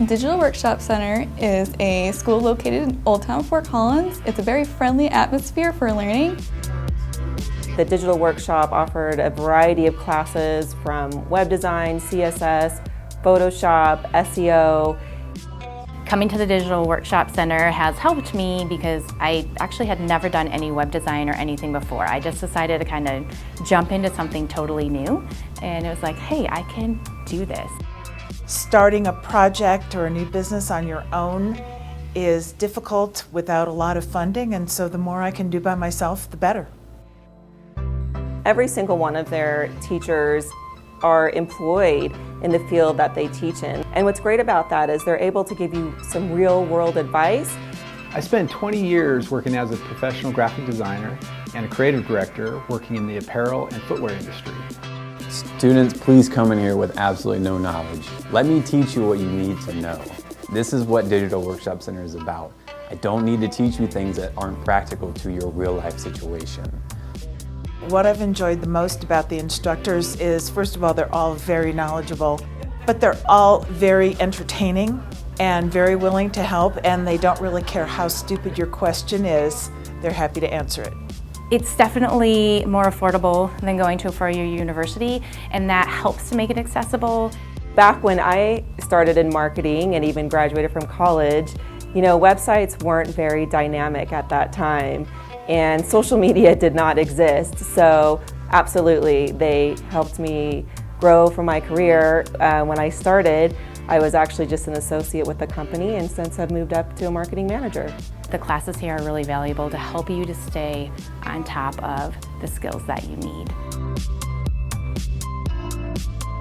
Digital Workshop Center is a school located in Old Town Fort Collins. It's a very friendly atmosphere for learning. The Digital Workshop offered a variety of classes from web design, CSS, Photoshop, SEO. Coming to the Digital Workshop Center has helped me because I actually had never done any web design or anything before. I just decided to kind of jump into something totally new, and it was like, hey, I can do this. Starting a project or a new business on your own is difficult without a lot of funding, and so the more I can do by myself, the better. Every single one of their teachers are employed in the field that they teach in. And what's great about that is they're able to give you some real world advice. I spent 20 years working as a professional graphic designer and a creative director working in the apparel and footwear industry. Students, please come in here with absolutely no knowledge. Let me teach you what you need to know. This is what Digital Workshop Center is about. I don't need to teach you things that aren't practical to your real life situation. What I've enjoyed the most about the instructors is, first of all, they're all very knowledgeable, but they're all very entertaining and very willing to help, and they don't really care how stupid your question is. They're happy to answer it. It's definitely more affordable than going to a four-year university, and that helps to make it accessible. Back when I started in marketing and even graduated from college, websites weren't very dynamic at that time, and social media did not exist. So absolutely, they helped me grow from my career. When I started, I was actually just an associate with the company, and since I've moved up to a marketing manager. The classes here are really valuable to help you to stay on top of the skills that you need.